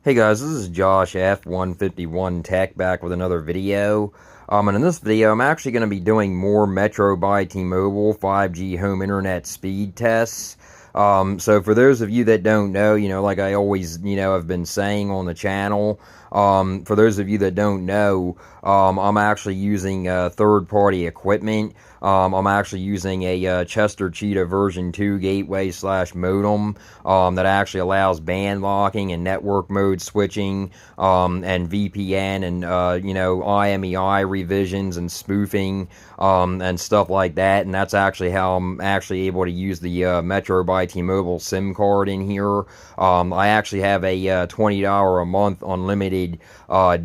Hey guys, this is Josh F151 Tech back with another video. And in this video, I'm actually going to be doing more Metro by T-Mobile 5G home internet speed tests. So for those of you that don't know, like I always, have been saying on the channel, for those of you that don't know, I'm actually using third-party equipment. I'm actually using a Chester Cheetah version 2 gateway slash modem that actually allows band locking and network mode switching and VPN and, IMEI revisions and spoofing and stuff like that. And that's actually how I'm actually able to use the Metro by T-Mobile SIM card in here. I actually have a $20 a month unlimited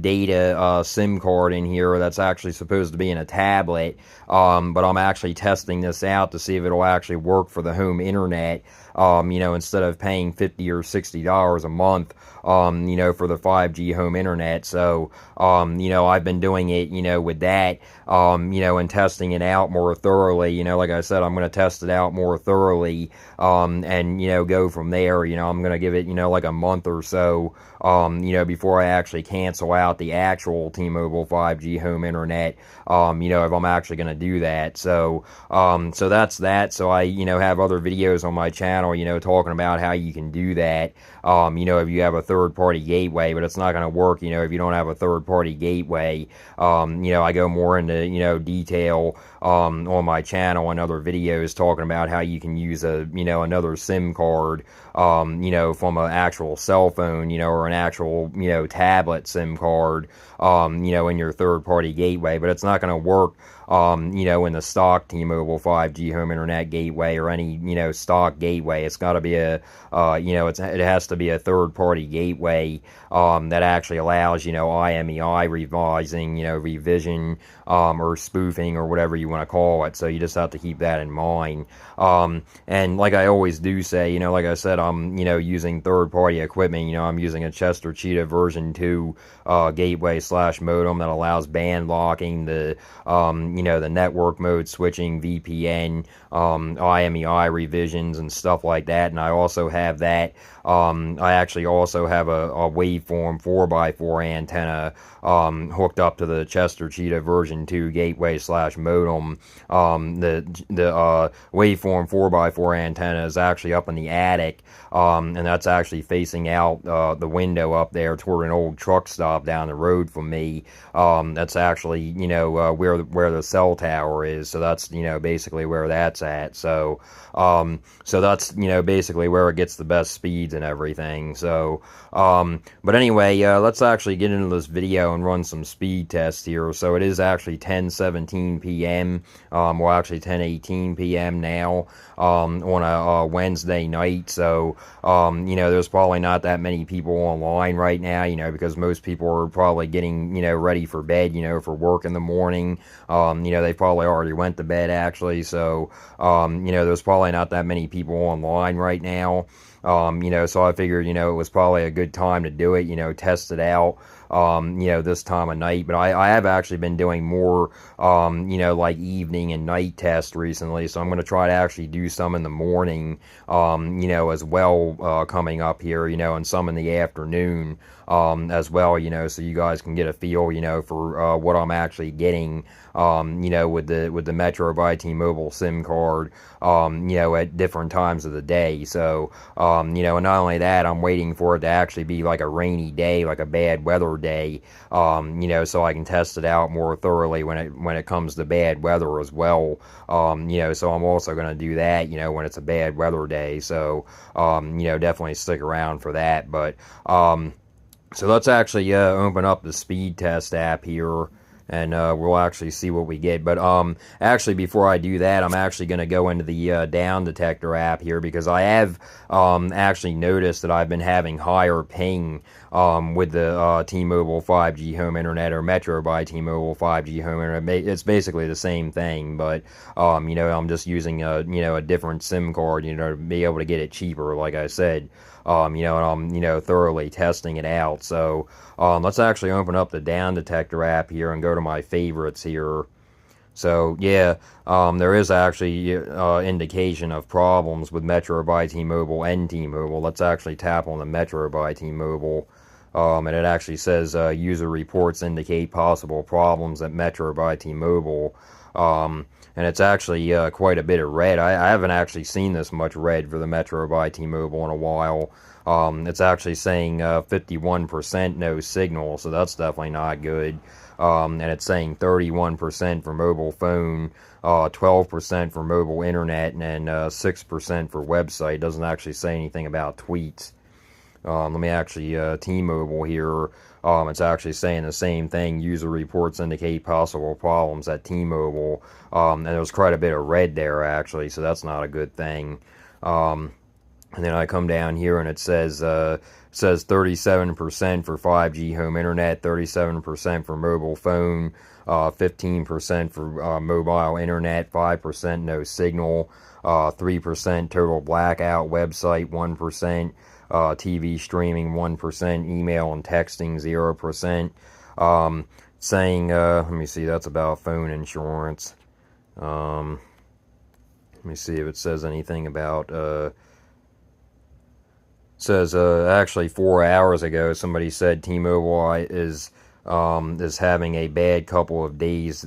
data SIM card in here that's actually supposed to be in a tablet. But I'm actually testing this out to see if it'll actually work for the home internet. Instead of paying $50 or $60 a month, for the 5G home internet. So, I've been doing it, with that, and testing it out more thoroughly. Like I said, I'm going to test it out more thoroughly, and, go from there. I'm going to give it, like a month or so, before I actually cancel out the actual T-Mobile 5G home internet, if I'm actually going to do that. So that's that. So I, have other videos on my channel, talking about how you can do that, if you have a third-party gateway, but it's not going to work, if you don't have a third-party gateway. I go more into, detail, on my channel and other videos talking about how you can use another SIM card, from an actual cell phone, or an actual, tablet SIM card, in your third-party gateway, but it's not going to work, in the stock T-Mobile 5G home internet gateway or any, stock gateway. It's got to be it has to be a third-party gateway, that actually allows, IMEI revising, revision, or spoofing or whatever you want to call it. So you just have to keep that in mind. And like I always do say, like I said, I'm, using third-party equipment. I'm using a Chester Cheetah version 2 gateway slash modem that allows band locking, the network mode switching, VPN, IMEI revisions and stuff like that. And I also have that. I actually also have a waveform 4x4 antenna hooked up to the Chester Cheetah version 2 gateway slash modem. The waveform 4x4 antenna is actually up in the attic, and that's actually facing out the window up there toward an old truck stop down the road from me. That's actually, where the cell tower is. So that's, basically where that's at. So that's, basically where it gets the best speeds and everything. So, but anyway, let's actually get into this video and run some speed tests here. So it is actually 10:17 p.m. Well, actually 10:18 p.m. now, on a Wednesday night. So, there's probably not that many people online right now, because most people are probably getting, ready for bed, for work in the morning. They probably already went to bed actually. So, there's probably not that many people online right now. So I figured, it was probably a good time to do it, test it out, this time of night. But I have actually been doing more, like evening and night tests recently. So I'm going to try to actually do some in the morning, as well, coming up here, and some in the afternoon, as well, so you guys can get a feel, for, what I'm actually getting, with the Metro by T-Mobile SIM card, at different times of the day. So, and not only that, I'm waiting for it to actually be like a rainy day, like a bad weather day, so I can test it out more thoroughly when it comes to bad weather as well. So I'm also going to do that, when it's a bad weather day. So, definitely stick around for that. But, so let's actually open up the speed test app here, and we'll actually see what we get. But actually, before I do that, I'm actually going to go into the Down Detector app here, because I have actually noticed that I've been having higher ping with the T-Mobile 5G home internet, or Metro by T-Mobile 5G home internet. It's basically the same thing, but I'm just using a different SIM card, to be able to get it cheaper, like I said. And I'm, thoroughly testing it out. So, let's actually open up the Down Detector app here and go to my favorites here. So, yeah, there is actually indication of problems with Metro by T-Mobile and T-Mobile. Let's actually tap on the Metro by T-Mobile And it actually says user reports indicate possible problems at Metro by T-Mobile. And it's actually quite a bit of red. I haven't actually seen this much red for the Metro by T-Mobile in a while. It's actually saying 51% no signal, so that's definitely not good. And it's saying 31% for mobile phone, 12% for mobile internet, and 6% for website. It doesn't actually say anything about tweets. Let me actually, T-Mobile here, it's actually saying the same thing. User reports indicate possible problems at T-Mobile. And there's quite a bit of red there, actually, so that's not a good thing. And then I come down here and it says 37% for 5G home internet, 37% for mobile phone, 15% for mobile internet, 5% no signal, 3% total blackout, website 1%, TV streaming 1%, email and texting 0%. Saying, let me see, that's about phone insurance. Let me see if it says anything about says actually 4 hours ago somebody said T-Mobile is having a bad couple of days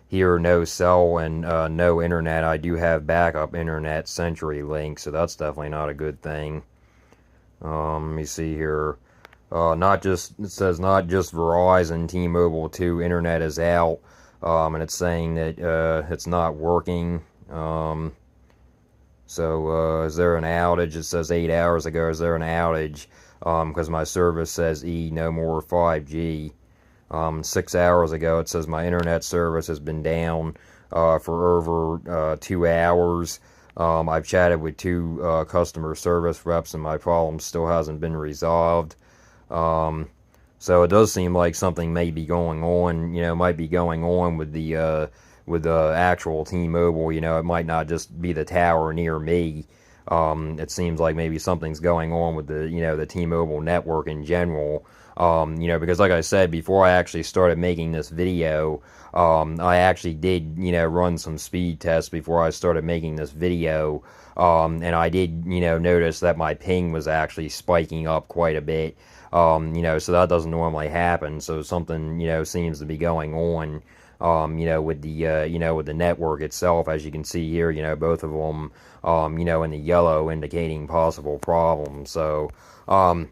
here, no cell and no internet. I do have backup internet, CenturyLink, so that's definitely not a good thing. Let me see here. It says not just Verizon, T-Mobile too, internet is out, and it's saying that it's not working. So is there an outage? It says 8 hours ago. Is there an outage? Because my service says no more 5G. 6 hours ago, it says my internet service has been down for over 2 hours. I've chatted with 2 customer service reps, and my problem still hasn't been resolved. So it does seem like something may be going on. Might be going on with the actual T-Mobile. It might not just be the tower near me. It seems like maybe something's going on with the T-Mobile network in general. Because like I said, before I actually started making this video, I actually did, run some speed tests before I started making this video. And I did, notice that my ping was actually spiking up quite a bit. So that doesn't normally happen. So something, seems to be going on. With the network itself, as you can see here, both of them, in the yellow indicating possible problems. So, but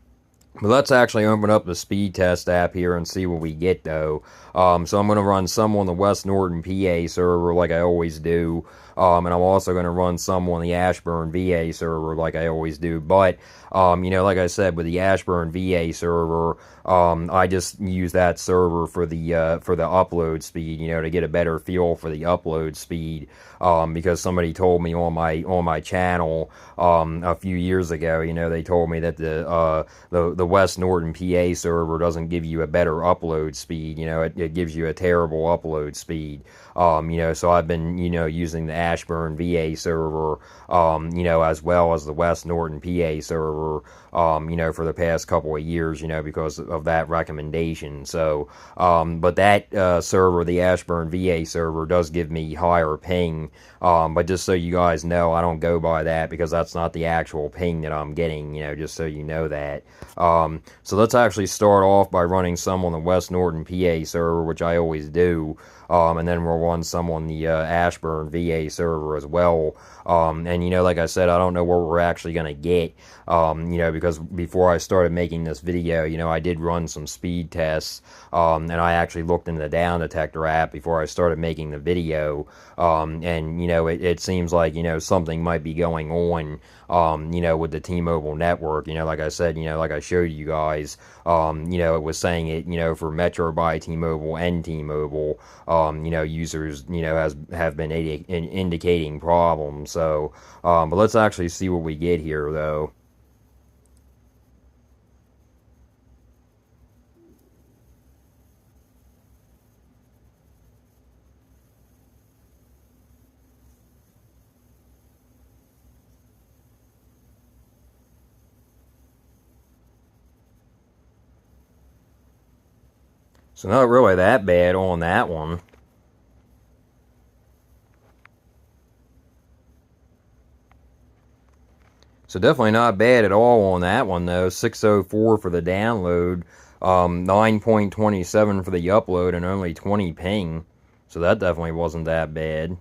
let's actually open up the speed test app here and see what we get, though. So I'm going to run some on the West Norton PA server like I always do. And I'm also going to run some on the Ashburn VA server like I always do. But, like I said, with the Ashburn VA server, I just use that server for the upload speed, to get a better feel for the upload speed. Because somebody told me on my channel a few years ago, they told me that the West Norton PA server doesn't give you a better upload speed. It gives you a terrible upload speed. So I've been, using the Ashburn VA server, as well as the West Norton PA server, for the past couple of years, because of that recommendation. So, but that server, the Ashburn VA server, does give me higher ping. But just so you guys know, I don't go by that because that's not the actual ping that I'm getting, just so you know that. So let's actually start off by running some on the West Norton PA server, which I always do. And then we'll run some on the Ashburn VA server as well. And like I said, I don't know what we're actually going to get, because before I started making this video, I did run some speed tests, and I actually looked into the Down Detector app before I started making the video. And it seems like something might be going on, with the T-Mobile network. Like I said, like I showed you guys, it was saying it, for Metro by T-Mobile and T-Mobile, users, have been indicating problems. So, but let's actually see what we get here, though. So not really that bad on that one. So definitely not bad at all on that one though. 604 for the download, 9.27 for the upload, and only 20 ping. So that definitely wasn't that bad.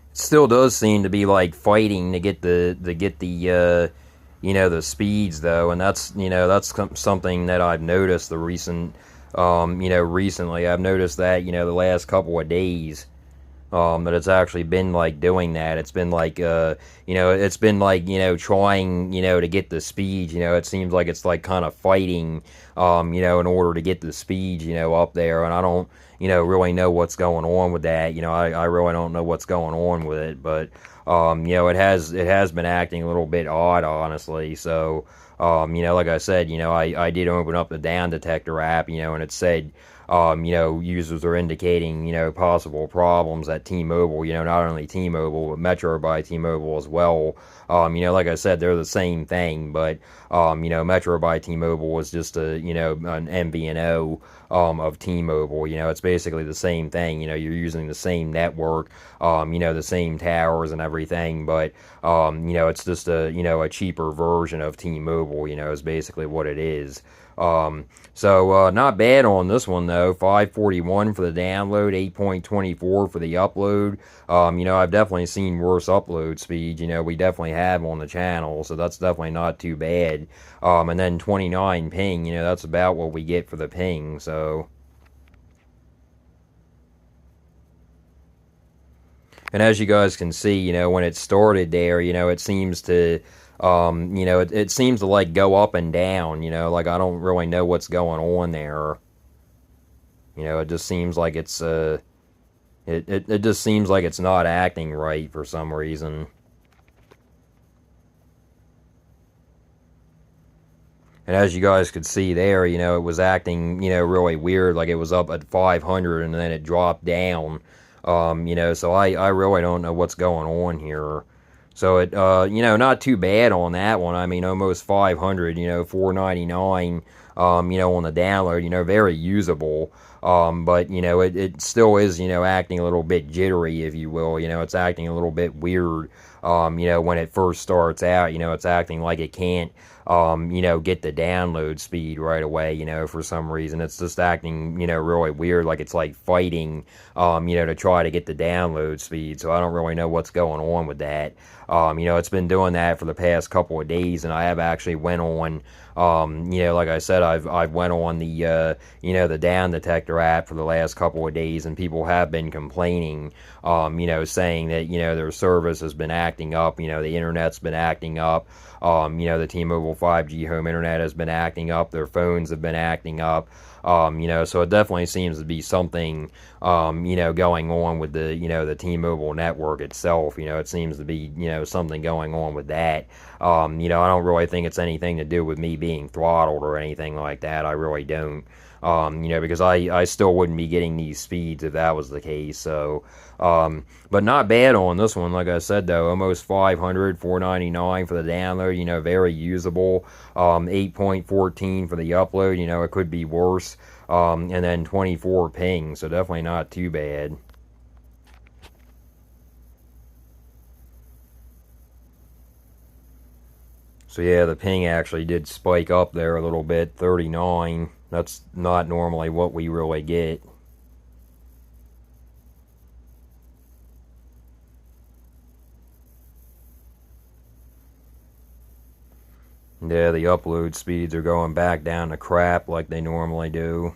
It still does seem to be like fighting to get the the speeds though, and that's something that I've noticed the recently. I've noticed that the last couple of days. That it's actually been like doing that. It's been like it's been like trying to get the speed. It seems like it's like kind of fighting in order to get the speed up there, and I don't really know what's going on with that. I really don't know what's going on with it, but it has been acting a little bit odd, honestly. So like I said, I did open up the down detector app, and it said users are indicating, possible problems at T-Mobile, not only T-Mobile, but Metro by T-Mobile as well. Like I said, they're the same thing, but, Metro by T-Mobile is just an MVNO, of T-Mobile. It's basically the same thing. You're using the same network, the same towers and everything, but, it's just a cheaper version of T-Mobile, is basically what it is. Not bad on this one though. 541 for the download, 8.24 for the upload. I've definitely seen worse upload speeds. We definitely have on the channel, so that's definitely not too bad. And then 29 ping. That's about what we get for the ping. So. And as you guys can see, when it started there, it seems to, it seems to like go up and down, like I don't really know what's going on there. It just seems like it's, it just seems like it's not acting right for some reason. And as you guys could see there, it was acting, really weird, like it was up at 500 and then it dropped down. So I really don't know what's going on here. So it, not too bad on that one. I mean, almost 500, 499, on the download, very usable. But, it still is, acting a little bit jittery, if you will. It's acting a little bit weird, when it first starts out. It's acting like it can't, get the download speed right away, for some reason. It's just acting, really weird, like it's like fighting, to try to get the download speed. So I don't really know what's going on with that. It's been doing that for the past couple of days, and I have actually went on, like I said, I've went on the, the down detector app for the last couple of days, and people have been complaining, saying that, their service has been acting up, the internet's been acting up, the T-Mobile 5G home internet has been acting up, their phones have been acting up, so it definitely seems to be something, going on with the, the T-Mobile network itself. It seems to be, something going on with that. I don't really think it's anything to do with me being throttled or anything like that. I really don't. Because I still wouldn't be getting these speeds if that was the case. So, but not bad on this one. Like I said, though, almost 500, 499 for the download. Very usable. 8.14 for the upload. It could be worse. And then 24 ping. So definitely not too bad. So yeah, the ping actually did spike up there a little bit, 39. That's not normally what we really get. Yeah, the upload speeds are going back down to crap like they normally do.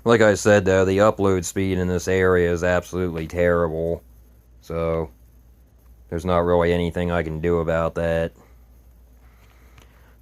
Like I said, though, the upload speed in this area is absolutely terrible. So, there's not really anything I can do about that.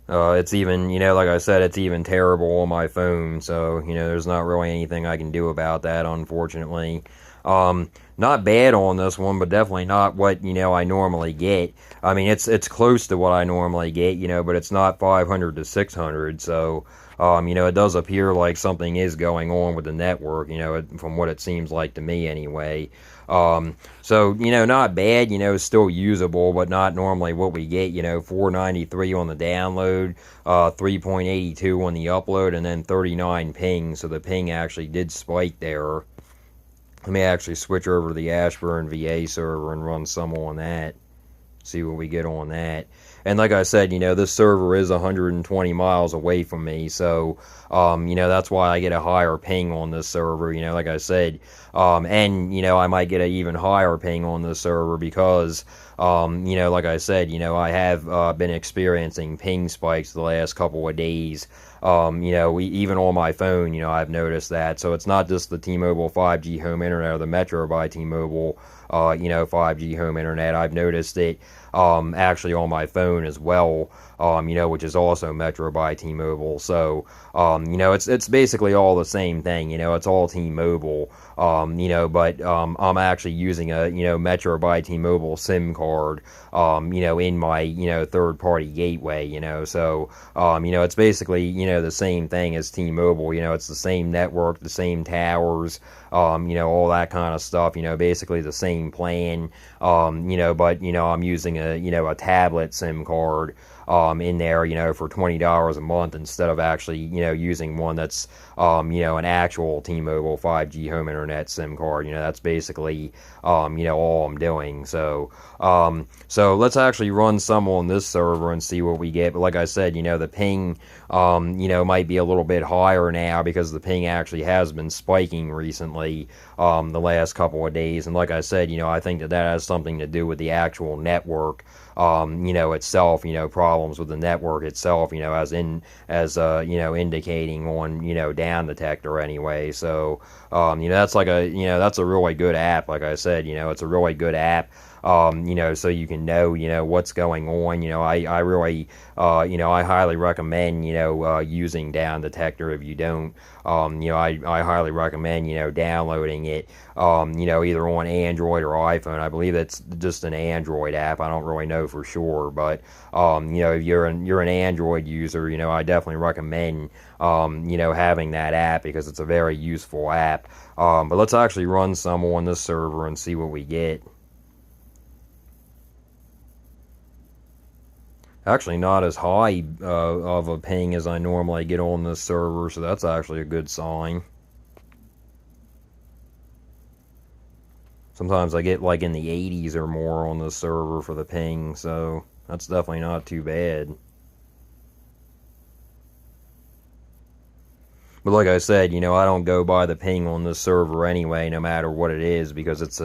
It's even, like I said, it's even terrible on my phone, so, there's not really anything I can do about that, unfortunately. Not bad on this one, but definitely not what, I normally get. I mean, it's close to what I normally get, but it's not 500 to 600, so, It does appear like something is going on with the network, from what it seems like to me anyway. So, not bad, still usable, but not normally what we get, 493 on the download, 3.82 on the upload, and then 39 ping. So the ping actually did spike there. Let me actually switch over to the Ashburn VA server and run some on that. See what we get on that. And like I said, this server is 120 miles away from me, so that's why I get a higher ping on this server. Like I said, and I might get an even higher ping on this server because like I said, I have been experiencing ping spikes the last couple of days. Even on my phone, I've noticed that. So it's not just the T-Mobile 5G home internet or the Metro by T-Mobile, 5G home internet. I've noticed it actually on my phone as well, which is also Metro by T-Mobile. So, it's basically all the same thing. It's all T-Mobile. But I'm actually using a Metro by T-Mobile SIM card, in my third-party gateway. So it's basically the same thing as T-Mobile. It's the same network, the same towers, all that kind of stuff. Basically the same plan. But I'm using a tablet SIM card in there, for $20 a month instead of actually, using one that's, an actual T-Mobile 5G home internet SIM card. That's basically, all I'm doing. So let's actually run some on this server and see what we get. But like I said, the ping, might be a little bit higher now because the ping actually has been spiking recently, the last couple of days. And like I said, I think that has something to do with the actual network, itself, problems with the network itself, indicating on, down detector anyway. So, that's that's a really good app. Like I said, it's a really good app. So you can know, what's going on. I really, I highly recommend, using Down Detector if you don't. I highly recommend, downloading it, either on Android or iPhone. I believe it's just an Android app. I don't really know for sure, but, if you're an Android user, I definitely recommend, having that app because it's a very useful app. But let's actually run some on this server and see what we get. Actually not as high of a ping as I normally get on this server, so that's actually a good sign. Sometimes I get like in the 80s or more on this server for the ping, so that's definitely not too bad. But like I said, I don't go by the ping on this server anyway, no matter what it is, because it's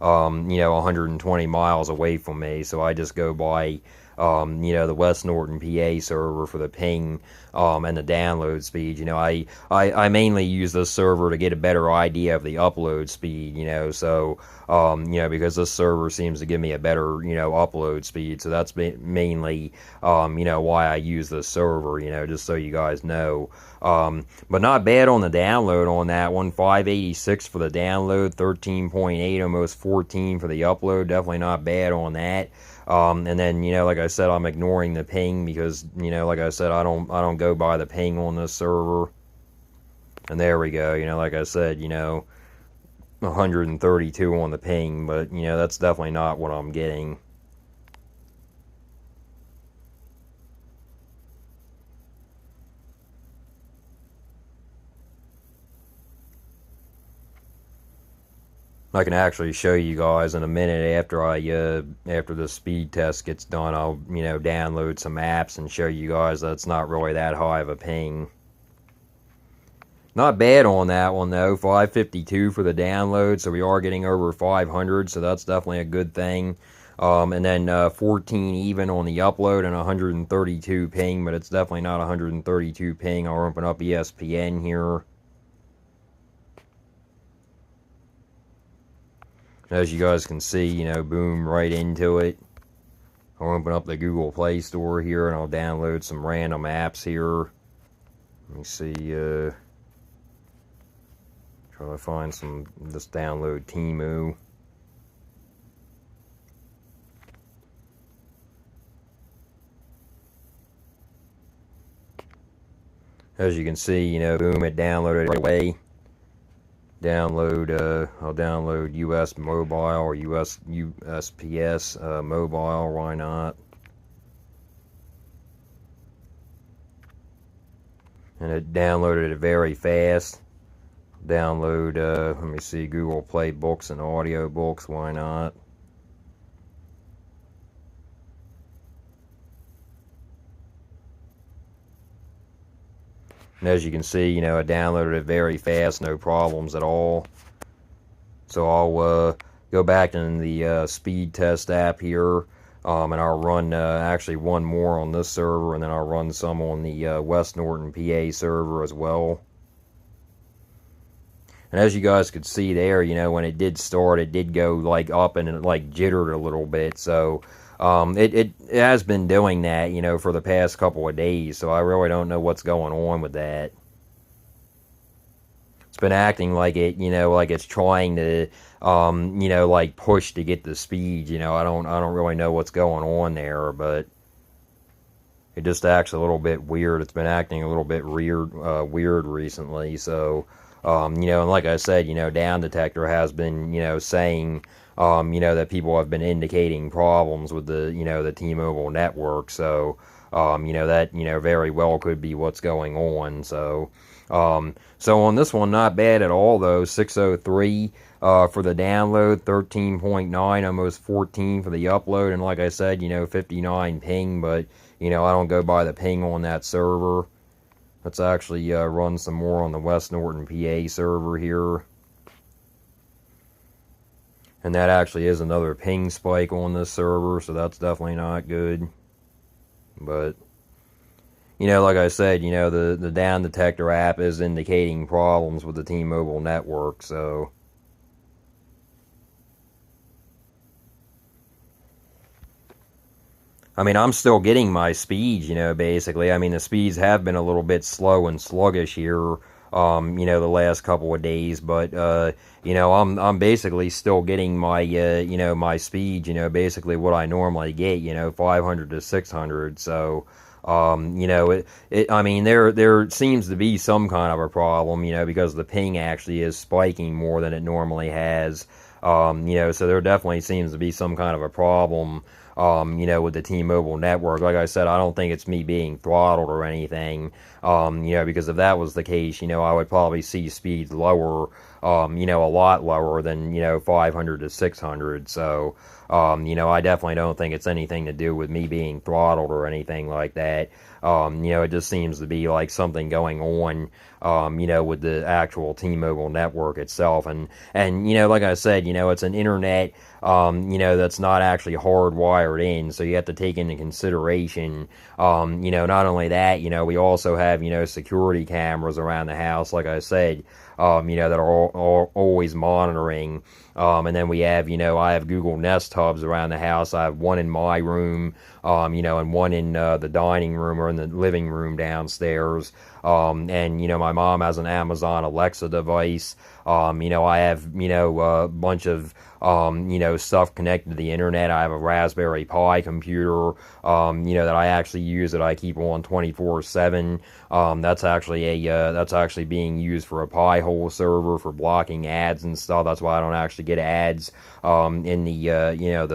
120 miles away from me. So I just go by, the West Norton, PA server for the ping, and the download speed. I mainly use this server to get a better idea of the upload speed, so, because this server seems to give me a better, upload speed. So that's mainly, why I use this server, just so you guys know. But not bad on the download on that one. 586 for the download, 13.8, almost 14 for the upload. Definitely not bad on that. And then, like I said, I'm ignoring the ping because, like I said, I don't go by the ping on this server. And there we go. Like I said, 132 on the ping, but, that's definitely not what I'm getting. I can actually show you guys in a minute after the speed test gets done. I'll download some apps and show you guys that it's not really that high of a ping. Not bad on that one though. 552 for the download, so we are getting over 500, so that's definitely a good thing. And then 14 even on the upload and 132 ping, but it's definitely not 132 ping. I'll open up ESPN here. As you guys can see, boom, right into it. I'll open up the Google Play Store here and I'll download some random apps here. Let me see, try to find just download Temu. As you can see, you know, boom, it downloaded right away. I'll download US Mobile or USPS Mobile, why not? And it downloaded it very fast. Download, let me see, Google Play Books and Audio Books, why not? And as you can see, you know, I downloaded it very fast, no problems at all. So I'll go back in the speed test app here, and I'll run actually one more on this server, and then I'll run some on the West Norton, PA server as well. And as you guys could see there, you know, when it did start, it did go like up and it like jittered a little bit. So it has been doing that, you know, for the past couple of days. So I really don't know what's going on with that. It's been acting like it, you know, like it's trying to, you know, like push to get the speed. You know, I don't really know what's going on there, but it just acts a little bit weird. It's been acting a little bit weird recently. So, you know, and like I said, you know, Down Detector has been, you know, saying, you know, that people have been indicating problems with the, you know, the T-Mobile network. So, you know, that, you know, very well could be what's going on. So, so on this one, not bad at all, though. 603 for the download, 13.9, almost 14 for the upload. And like I said, you know, 59 ping, but, you know, I don't go by the ping on that server. Let's actually run some more on the West Norton, PA server here. And that actually is another ping spike on this server, so that's definitely not good. But, you know, like I said, you know, the Down Detector app is indicating problems with the T-Mobile network, so. I mean, I'm still getting my speeds, you know, basically. I mean, the speeds have been a little bit slow and sluggish here, you know, the last couple of days, but, you know, I'm basically still getting my, you know, my speed, you know, basically what I normally get, you know, 500 to 600, so, you know, I mean, there seems to be some kind of a problem, you know, because the ping actually is spiking more than it normally has, you know, so there definitely seems to be some kind of a problem, you know, with the T-Mobile network. Like I said, I don't think it's me being throttled or anything, you know, because if that was the case, you know, I would probably see speeds lower, you know, a lot lower than, you know, 500 to 600. So, you know, I definitely don't think it's anything to do with me being throttled or anything like that. You know, it just seems to be like something going on, you know, with the actual T-Mobile network itself. And, you know, like I said, you know, it's an internet, you know, that's not actually hardwired in. So you have to take into consideration, you know, not only that, you know, we also have, you know, security cameras around the house, like I said, you know, that are always monitoring. And then we have, you know, I have Google Nest Hubs around the house. I have one in my room, you know, and one in the dining room or in the living room downstairs. And, you know, my mom has an Amazon Alexa device. You know, I have, you know, a bunch of, you know, stuff connected to the internet. I have a Raspberry Pi computer, you know, that I actually use that I keep on 24/7. That's actually being used for a Pi-hole server for blocking ads and stuff. That's why I don't actually get ads, in the, you know,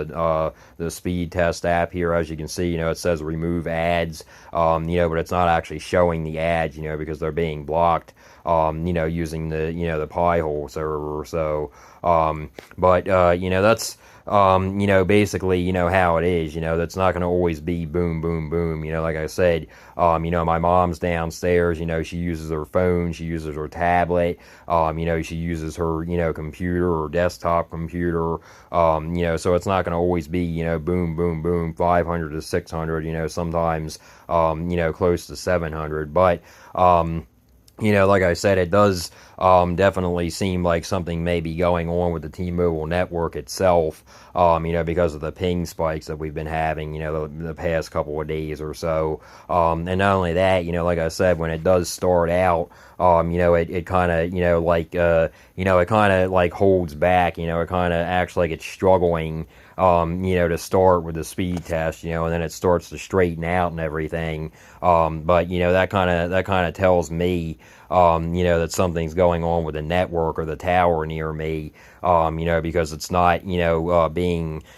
the speed test app here. As you can see, you know, it says remove ads, you know, but it's not actually showing the ads, you know, because they're being blocked, you know, using the, you know, the Pi-hole server. So, but, you know, that's, you know, basically, you know, how it is, you know, that's not going to always be boom, boom, boom, you know, like I said, you know, my mom's downstairs, you know, she uses her phone, she uses her tablet, you know, she uses her, you know, computer or desktop computer, you know, so it's not going to always be, you know, boom, boom, boom, 500 to 600, you know, sometimes, you know, close to 700, but, you know, like I said, it does definitely seem like something may be going on with the T-Mobile network itself, you know, because of the ping spikes that we've been having, you know, the past couple of days or so. And not only that, you know, like I said, when it does start out, you know, it kind of, you know, like, you know, it kind of like holds back, you know, it kind of acts like it's struggling, to start with the speed test, and then it starts to straighten out and everything. But that kind of tells me, that something's going on with the network or the tower near me, because it's not,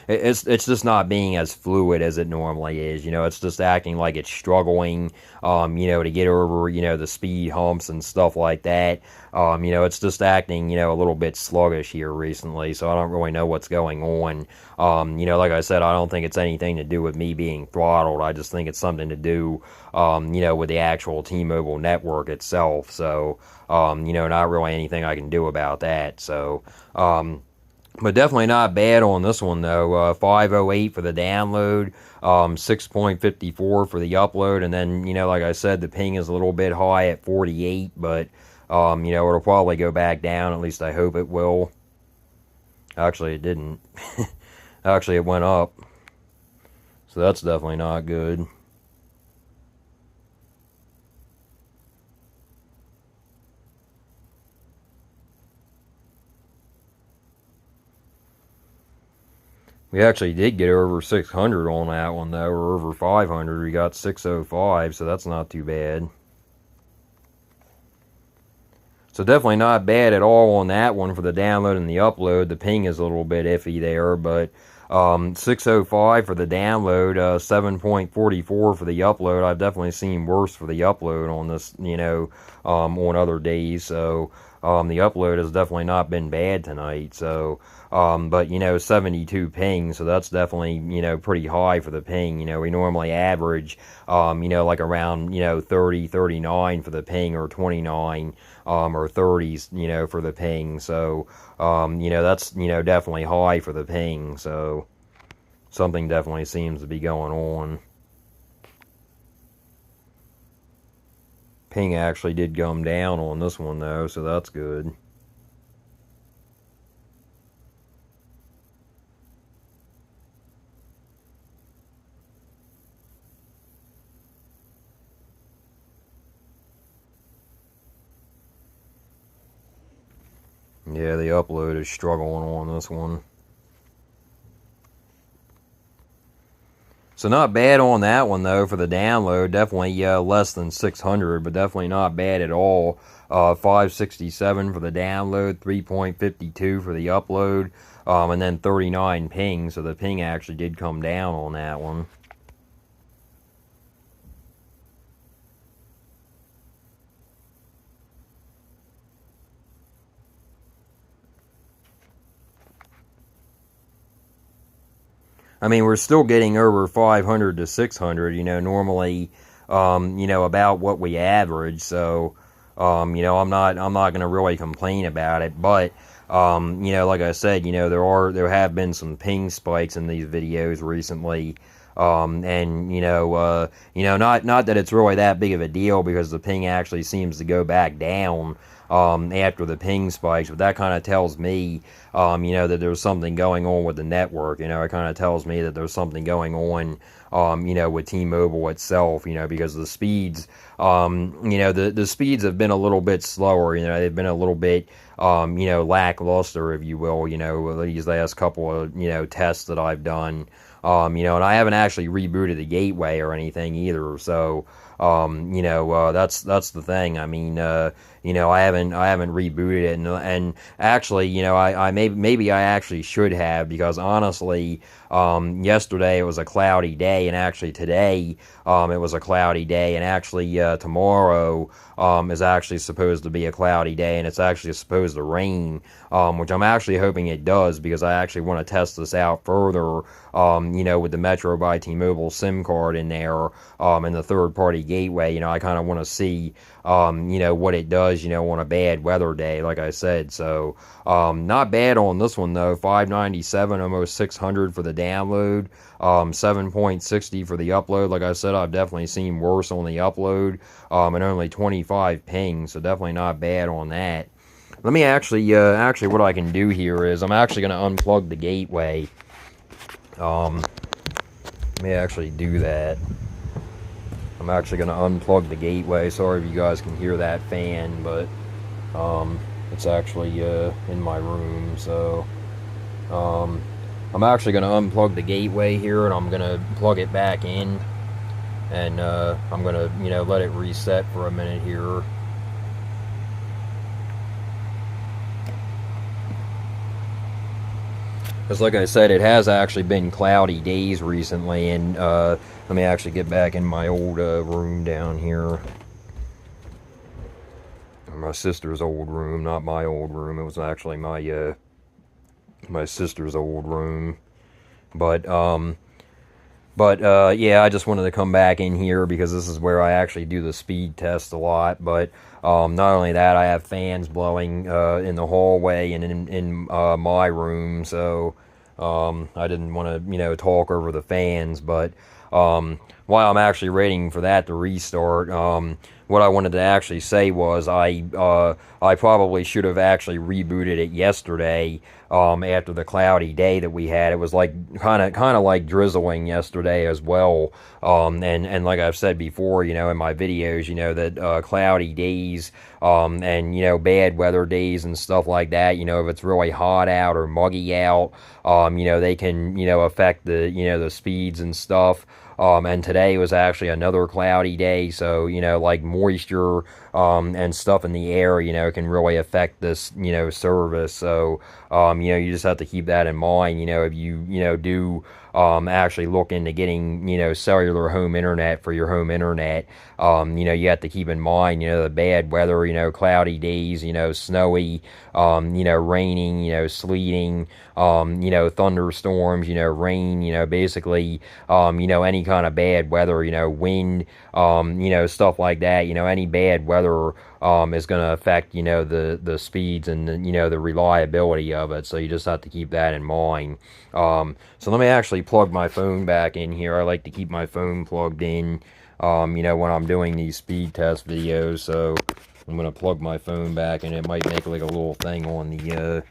it's just not being as fluid as it normally is. It's just acting like it's struggling, to get over, the speed humps and stuff like that. It's just acting, a little bit sluggish here recently, so I don't really know what's going on. Like I said, I don't think it's anything to do with me being throttled. I just think it's something to do, with the actual T-Mobile network itself. So, not really anything I can do about that. So, but definitely not bad on this one, though. 508 for the download, 6.54 for the upload, and then, like I said, the ping is a little bit high at 48, but, it'll probably go back down. At least I hope it will. Actually, it didn't. Actually, it went up. So that's definitely not good. We actually did get over 600 on that one, though, or over 500. We got 605, so that's not too bad. So definitely not bad at all on that one for the download and the upload. The ping is a little bit iffy there, but 605 for the download, 7.44 for the upload. I've definitely seen worse for the upload on this, on other days. So the upload has definitely not been bad tonight. So, but 72 ping, so that's definitely pretty high for the ping. We normally average like around 30, 39 for the ping, or 29 or 30s for the ping. So that's definitely high for the ping. So something definitely seems to be going on. Ping actually did come down on this one, though, so that's good. Yeah, the upload is struggling on this one. So not bad on that one, though, for the download. Definitely less than 600, but definitely not bad at all. 567 for the download, 3.52 for the upload, and then 39 ping. So the ping actually did come down on that one. I mean, we're still getting over 500 to 600, normally, about what we average. So, I'm not going to really complain about it. But, like I said, there have been some ping spikes in these videos recently. And not that it's really that big of a deal, because the ping actually seems to go back down after the ping spikes, but that kind of tells me that there's something going on with the network. It kind of tells me that there's something going on with T-Mobile itself, because the speeds, the speeds have been a little bit slower. They've been a little bit lackluster, if you will, these last couple of tests that I've done. And I haven't actually rebooted the gateway or anything either. So, that's the thing. I mean, I haven't rebooted it, and actually, I maybe I actually should have, because honestly, yesterday it was a cloudy day, and actually today, it was a cloudy day, and actually, tomorrow, is actually supposed to be a cloudy day, and it's actually supposed to rain, which I'm actually hoping it does, because I actually want to test this out further, with the Metro by T-Mobile SIM card in there, and the third-party gateway. I kind of want to see, what it does, on a bad weather day, like I said. So, not bad on this one, though. 597, almost 600 for the download, 7.60 for the upload. Like I said, I've definitely seen worse on the upload, and only 25 ping, so definitely not bad on that. Let me actually what I can do here is I'm actually going to unplug the gateway. Let me actually do that. I'm actually going to unplug the gateway. Sorry if you guys can hear that fan, but it's actually in my room. So I'm actually going to unplug the gateway here, and I'm going to plug it back in, and I'm going to, let it reset for a minute here. Because like I said, it has actually been cloudy days recently, and let me actually get back in my old room down here. My sister's old room, not my old room. It was actually my my sister's old room. But yeah, I just wanted to come back in here because this is where I actually do the speed test a lot. But not only that, I have fans blowing in the hallway and in my room, so I didn't want to, talk over the fans. But while I'm actually waiting for that to restart, what I wanted to actually say was I probably should have actually rebooted it yesterday after the cloudy day that we had. It was like kind of like drizzling yesterday as well. And like I've said before, in my videos, that cloudy days and bad weather days and stuff like that, if it's really hot out or muggy out, they can affect the the speeds and stuff. And today was actually another cloudy day, so like moisture and stuff in the air can really affect this service. So you just have to keep that in mind. If you do actually look into getting cellular home internet for your home internet, you have to keep in mind the bad weather, cloudy days, snowy, raining, sleeting, thunderstorms, rain, basically any kind of bad weather, wind, stuff like that. Any bad weather is going to affect the speeds and the reliability of it. So you just have to keep that in mind. So let me actually plug my phone back in here. I like to keep my phone plugged in when I'm doing these speed test videos. So I'm going to plug my phone back, and it might make like a little thing on the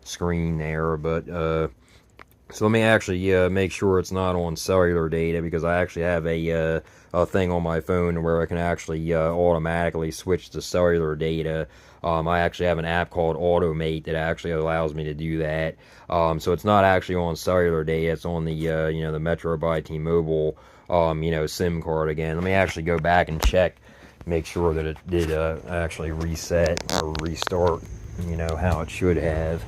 screen there. But so let me actually make sure it's not on cellular data, because I actually have a thing on my phone where I can actually automatically switch to cellular data. I actually have an app called Automate that actually allows me to do that. So it's not actually on cellular data; it's on the the Metro by T-Mobile SIM card again. Let me actually go back and check, make sure that it did actually reset or restart. How it should have.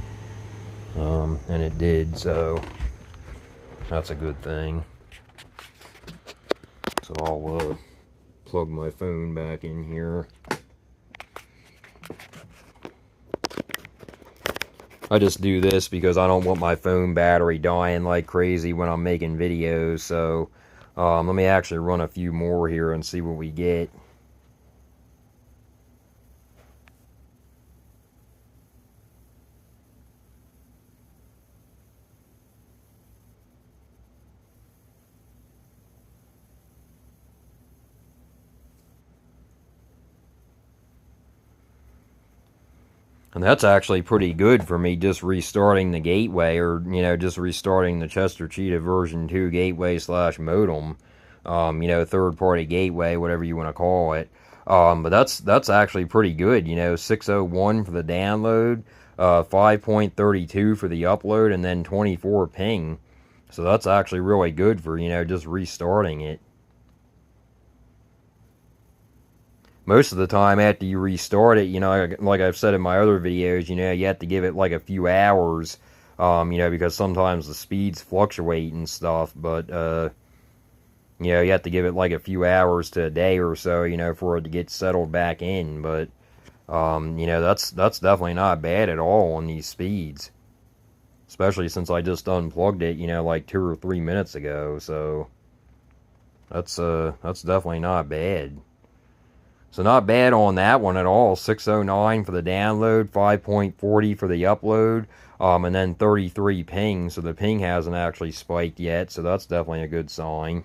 And it did, so that's a good thing. So I'll plug my phone back in here. I just do this because I don't want my phone battery dying like crazy when I'm making videos. So let me actually run a few more here and see what we get. And that's actually pretty good for me, just restarting the gateway, or just restarting the Chester Cheetah version 2 gateway / modem, third party gateway, whatever you want to call it. But that's actually pretty good. 601 for the download, 5.32 for the upload, and then 24 ping. So that's actually really good for just restarting it. Most of the time after you restart it, like I've said in my other videos, you have to give it like a few hours, because sometimes the speeds fluctuate and stuff. But you have to give it like a few hours to a day or so, for it to get settled back in. But that's definitely not bad at all on these speeds, especially since I just unplugged it, like 2 or 3 minutes ago. So that's definitely not bad. So not bad on that one at all. 609 for the download, 5.40 for the upload, and then 33 ping. So the ping hasn't actually spiked yet, so that's definitely a good sign.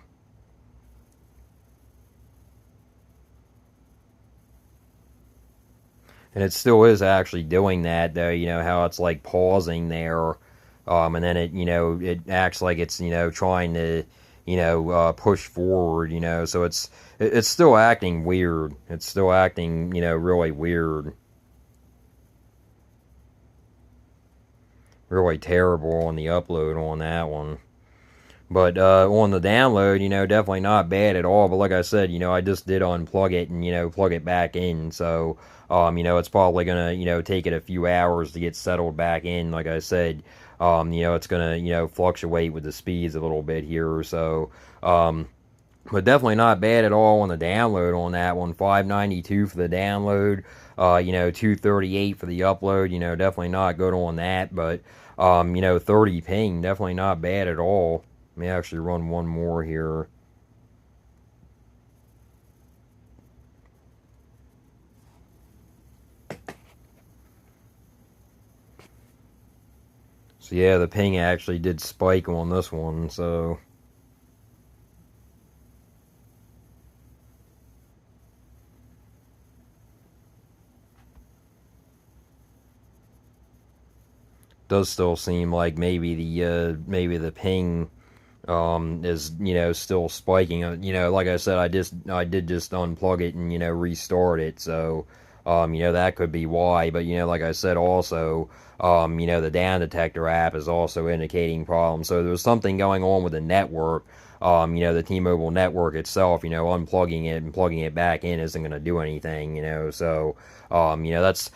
And it still is actually doing that, though, how it's like pausing there, and then it acts like it's, trying to, push forward, so it's still acting weird. It's still acting, really weird. Really terrible on the upload on that one. But on the download, definitely not bad at all. But like I said, I just did unplug it and, plug it back in. So, it's probably going to, take it a few hours to get settled back in. Like I said, it's going to, fluctuate with the speeds a little bit here. So, but definitely not bad at all on the download on that one. 592 for the download, 238 for the upload. Definitely not good on that. But 30 ping, definitely not bad at all. Let me actually run one more here. So yeah, the ping actually did spike on this one, so does still seem like maybe the ping is still spiking. Like I said, I did just unplug it and restart it, so that could be why. But like I said, also the down detector app is also indicating problems. So there's something going on with the network. The T-Mobile network itself, unplugging it and plugging it back in isn't going to do anything, so, that's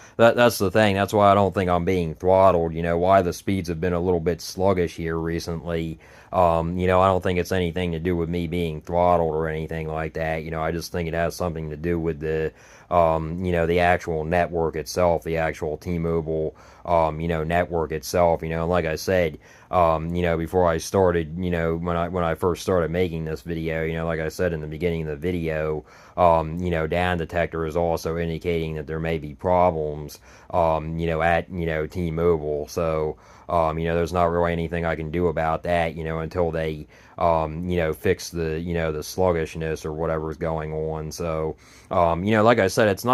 the thing. That's why I don't think I'm being throttled, why the speeds have been a little bit sluggish here recently. I don't think it's anything to do with me being throttled or anything like that. I just think it has something to do with the the actual network itself, the actual T-Mobile, network itself. Like I said, before I started, when I first started making this video, like I said in the beginning of the video, down detector is also indicating that there may be problems, at, T-Mobile. So, there's not really anything I can do about that, until they, fix the, the sluggishness or whatever's going on. So, like I said, it's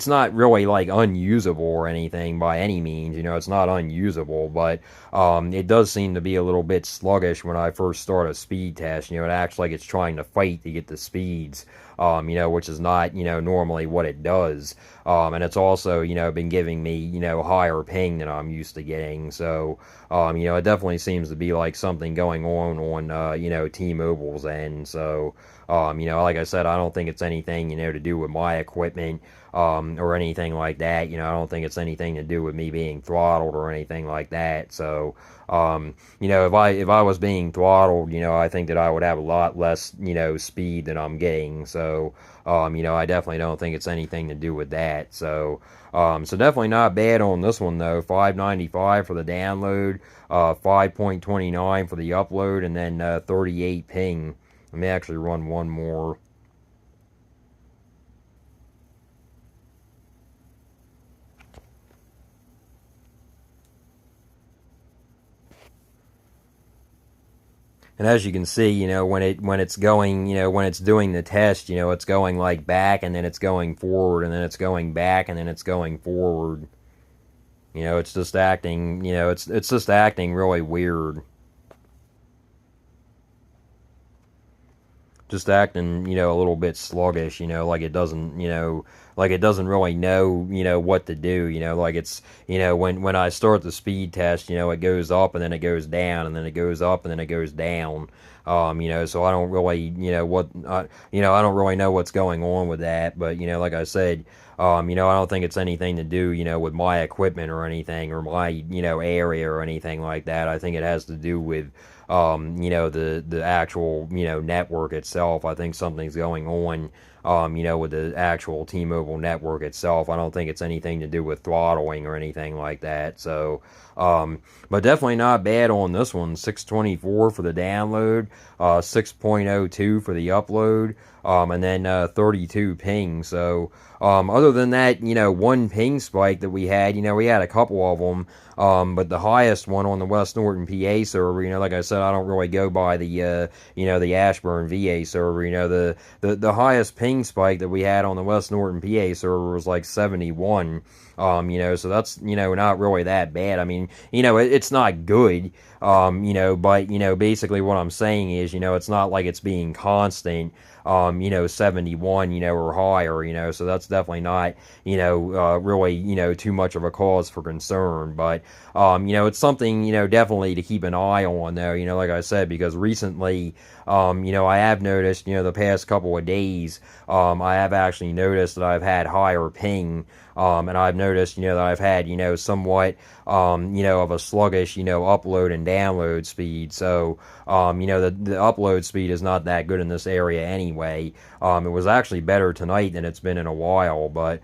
not really like unusable or anything by any means. It's not unusable, but it does seem to be a little bit sluggish when I first start a speed test. It acts like it's trying to fight to get the speeds, which is not, normally what it does. And it's also, been giving me, higher ping than I'm used to getting. So, it definitely seems to be like something going on, T-Mobile's end. So, like I said, I don't think it's anything, to do with my equipment, or anything like that. I don't think it's anything to do with me being throttled or anything like that. So, if I was being throttled, I think that I would have a lot less, speed than I'm getting. So, I definitely don't think it's anything to do with that. So, so definitely not bad on this one though. 595 for the download, 5.29 for the upload, and then 38 ping. Let me actually run one more. And as you can see, when it's going, when it's doing the test, it's going like back and then it's going forward and then it's going back and then it's going forward. It's just acting, it's just acting really weird. Just acting, a little bit sluggish, like it doesn't really know, what to do, like it's, when I start the speed test, it goes up and then it goes down and then it goes up and then it goes down, so I don't really, I don't really know what's going on with that, but, like I said, I don't think it's anything to do, with my equipment or anything or my, area or anything like that. I think it has to do with, the actual, network itself. I think something's going on, with the actual T-Mobile network itself. I don't think it's anything to do with throttling or anything like that. So, but definitely not bad on this one. 624 for the download, 6.02 for the upload, and then 32 ping. So, other than that, one ping spike that we had a couple of them, but the highest one on the West Norton PA server, like I said, I don't really go by the, the Ashburn VA server, the highest ping spike that we had on the West Norton PA server was like 71, so that's, not really that bad. I mean, it's not good, but, basically what I'm saying is, it's not like it's being constant, 71, or higher, so that's definitely not, really, too much of a cause for concern. But, it's something, definitely to keep an eye on, though, like I said, because recently, I have noticed, the past couple of days, I have actually noticed that I've had higher ping, and I've noticed, that I've had, somewhat, of a sluggish, upload and download speed. So, the upload speed is not that good in this area anyway. It was actually better tonight than it's been in a while, but,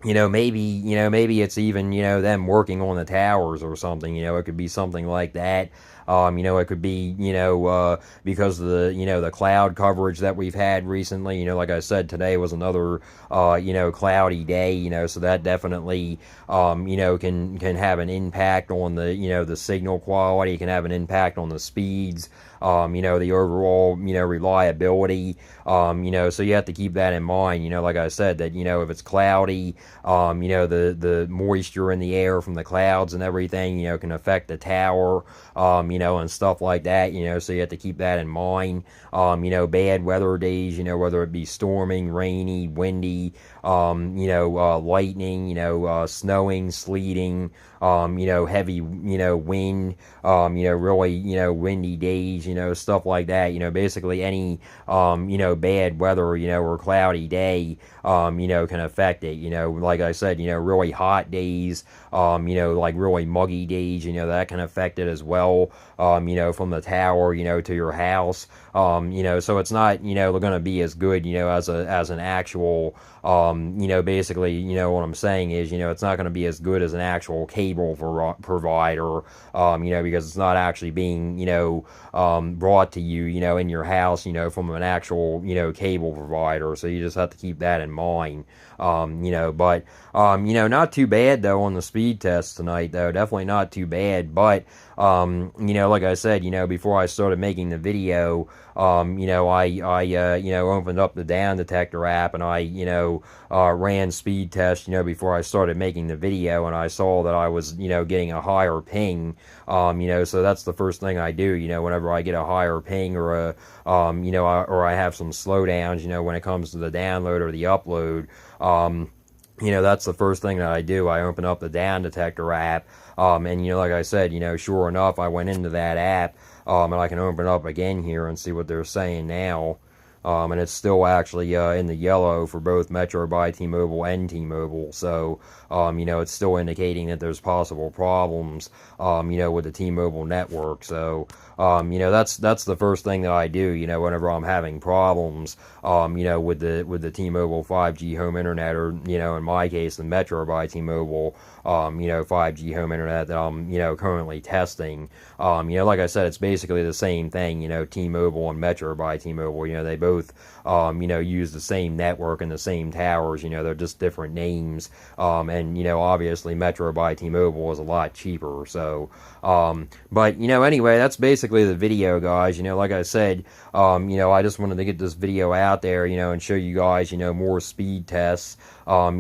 maybe it's even, them working on the towers or something, it could be something like that. It could be, because of the, the cloud coverage that we've had recently, like I said, today was another, cloudy day, so that definitely, can have an impact on the, the signal quality, it can have an impact on the speeds, the overall, reliability, so you have to keep that in mind, like I said, that, if it's cloudy, the moisture in the air from the clouds and everything, can affect the tower, and stuff like that, so you have to keep that in mind. Bad weather days, whether it be storming, rainy, windy, lightning, snowing, sleeting, heavy, wind, really, windy days, stuff like that, basically any, bad weather, or cloudy day, can affect it, like I said, really hot days, like really muggy days, that can affect it as well, from the tower, to your house, so it's not, going to be as good, as an actual, basically, what I'm saying is, it's not going to be as good as an actual cable provider, because it's not actually being, brought to you, in your house, from an actual, cable provider. So you just have to keep that in mind. But, not too bad, though, on the speed test tonight, though. Definitely not too bad. But, like I said, before I started making the video, I opened up the Down Detector app and I, ran speed tests, before I started making the video, and I saw that I was, getting a higher ping, so that's the first thing I do, whenever I get a higher ping or a, or I have some slowdowns, when it comes to the download or the upload, that's the first thing that I do. I open up the Down Detector app, and, like I said, sure enough, I went into that app, and I can open it up again here and see what they're saying now. And it's still actually in the yellow for both Metro by T-Mobile and T-Mobile. So, it's still indicating that there's possible problems, with the T-Mobile network. So, that's the first thing that I do, whenever I'm having problems, with the T-Mobile 5G home internet, or, in my case, the Metro by T-Mobile, 5G home internet that I'm, currently testing. Like I said, it's basically the same thing, T-Mobile and Metro by T-Mobile, they both, use the same network and the same towers, they're just different names, and, obviously Metro by T-Mobile is a lot cheaper, so, but, anyway, that's basically the video, guys, like I said, I just wanted to get this video out there, and show you guys, more speed tests, on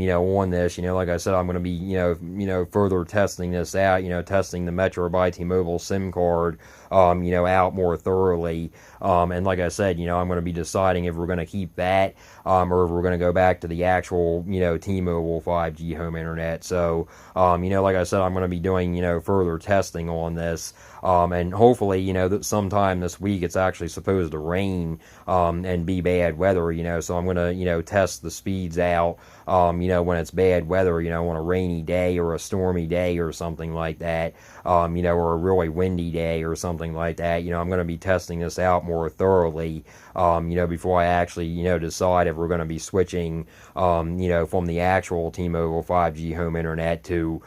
this, like I said, I'm going to be, further testing this out, testing the Metro by T-Mobile SIM card, out more thoroughly, and like I said, I'm going to be deciding if we're going to keep that, or if we're going to go back to the actual, T-Mobile 5G home internet. So, like I said, I'm going to be doing, further testing on this, and hopefully, that sometime this week it's actually supposed to rain, and be bad weather, so I'm going to, test the speeds out, when it's bad weather, on a rainy day or a stormy day or something like that, or a really windy day or something like that, I'm going to be testing this out more thoroughly, before I actually, decide if we're going to be switching, from the actual T-Mobile 5G home internet to,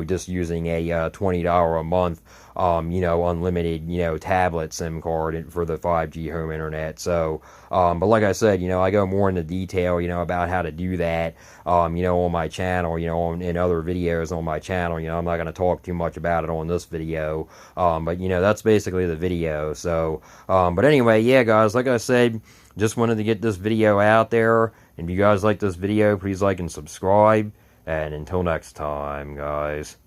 just using a $20 a month, unlimited, tablet SIM card for the 5G home internet. So, but like I said, I go more into detail, about how to do that, on my channel, in other videos on my channel, I'm not going to talk too much about it on this video, but, that's basically the video. So, but anyway, yeah, guys, like I said, just wanted to get this video out there, and if you guys like this video, please like and subscribe, and until next time, guys.